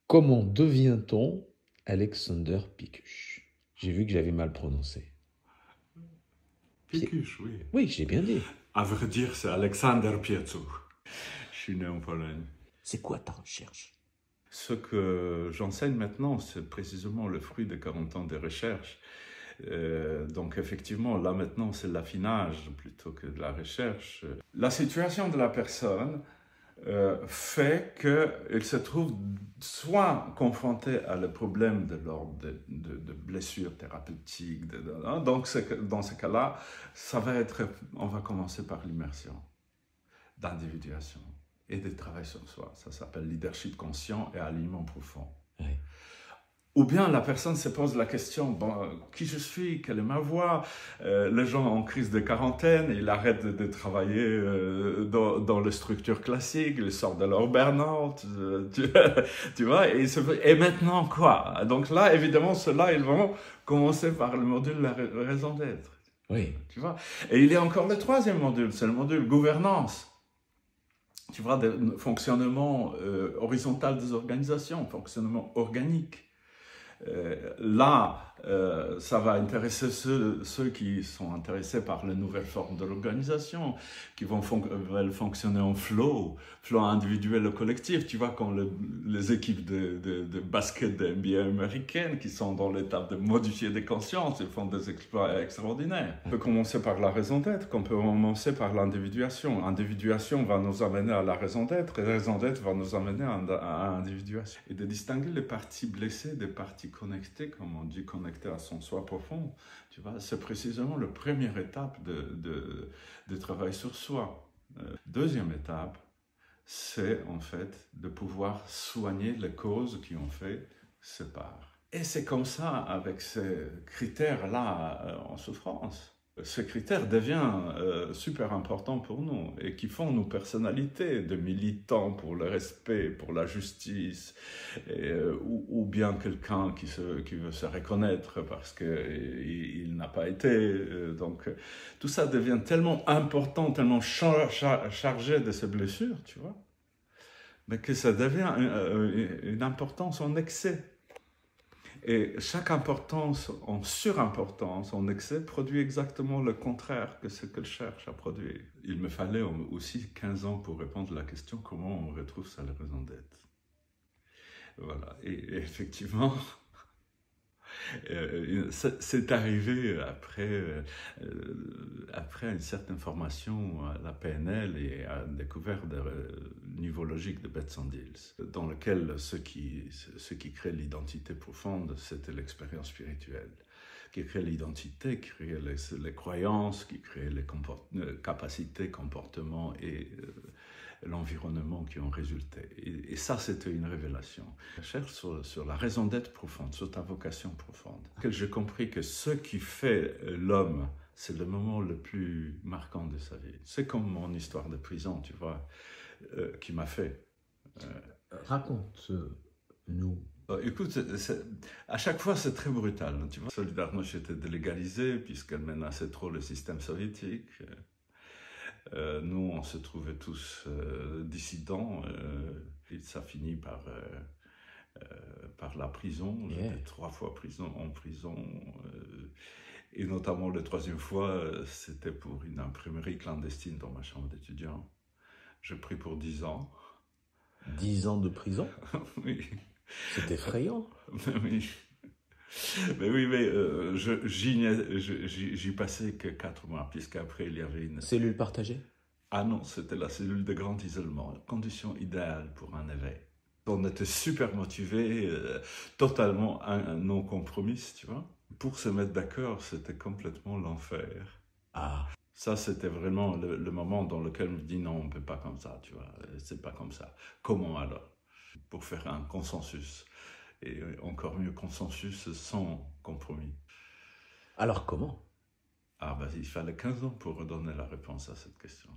Comment devient-on Alexander Pickuch? J'ai vu que j'avais mal prononcé. Pickuch, oui. Oui, j'ai bien dit. À vrai dire, c'est Alexander Piecu. Je suis né en Pologne. C'est quoi ta recherche? Ce que j'enseigne maintenant, c'est précisément le fruit de 40 ans de recherche. Donc effectivement, là maintenant, c'est l'affinage plutôt que de la recherche. La situation de la personne fait qu'il se trouve soit confronté à le problème de l'ordre de blessures thérapeutiques. Donc dans ce cas-là, on va commencer par l'immersion, d'individuation et de travail sur soi. Ça s'appelle leadership conscient et alignement profond. Oui. Ou bien la personne se pose la question, qui je suis, quelle est ma voix? Les gens en crise de quarantaine, ils arrêtent de travailler dans les structures classiques, ils sortent de leur burn-out, tu vois, et maintenant quoi? Donc là, évidemment, ceux-là, ils vont commencer par le module la raison d'être. Oui. Tu vois? Et il y a encore le troisième module, c'est le module gouvernance. Tu vois, de fonctionnement horizontal des organisations, fonctionnement organique. Ça va intéresser ceux qui sont intéressés par les nouvelles formes de l'organisation, qui veulent fonctionner en flow individuel ou collectif. Tu vois, quand les équipes de basket de NBA américaines qui sont dans l'étape de modifier des consciences, ils font des exploits extraordinaires. On peut commencer par la raison d'être, on peut commencer par l'individuation. L'individuation va nous amener à la raison d'être, et la raison d'être va nous amener à l'individuation. Et de distinguer les parties blessées des parties connectées, comme on dit, connectées à son soi profond, tu vois, c'est précisément la première étape de travail sur soi. Deuxième étape, c'est en fait de pouvoir soigner les causes qui ont fait ces parts. Et c'est comme ça, avec ces critères-là en souffrance. Ce critère devient super important pour nous et qui font nos personnalités de militants pour le respect, pour la justice, ou bien quelqu'un qui veut se reconnaître parce qu'il n'a pas été. Donc tout ça devient tellement important, tellement chargé de ces blessures, tu vois, mais que ça devient une importance en excès. Et chaque importance en surimportance, en excès, produit exactement le contraire que ce qu'elle cherche à produire. Il me fallait aussi 15 ans pour répondre à la question comment on retrouve sa raison d'être. Voilà, et effectivement, c'est arrivé après une certaine formation à la PNL et à une découverte niveau logique de Betz-Sandils, dans lequel ce qui crée l'identité profonde, c'était l'expérience spirituelle. Qui crée l'identité, qui crée les croyances, qui crée les capacités, comportements et l'environnement qui ont résulté. Et ça, c'était une révélation. Je cherche sur la raison d'être profonde, sur ta vocation profonde. J'ai compris que ce qui fait l'homme, c'est le moment le plus marquant de sa vie. C'est comme mon histoire de prison, tu vois, qui m'a fait. Raconte-nous. Écoute, à chaque fois, c'est très brutal. Tu vois, Solidarność était délégalisée puisqu'elle menaçait trop le système soviétique. Nous, on se trouvait tous dissidents. Et ça finit par la prison. J'étais 3 fois en prison. Et notamment, la 3e fois, c'était pour une imprimerie clandestine dans ma chambre d'étudiant. J'ai pris pour 10 ans. 10 ans de prison? Oui. C'est effrayant. Oui. Mais oui, mais j'y passais que 4 mois, puisqu'après il y avait une... Cellule partagée? Ah non, c'était la cellule de grand isolement, condition idéale pour un éveil. On était super motivés, totalement non-compromis, tu vois. Pour se mettre d'accord, c'était complètement l'enfer. Ah. Ça, c'était vraiment le moment dans lequel je me dis non, on ne peut pas comme ça, tu vois, c'est pas comme ça. Comment alors? Pour faire un consensus. Et encore mieux, consensus sans compromis. Alors comment? Ah ben, il fallait 15 ans pour redonner la réponse à cette question.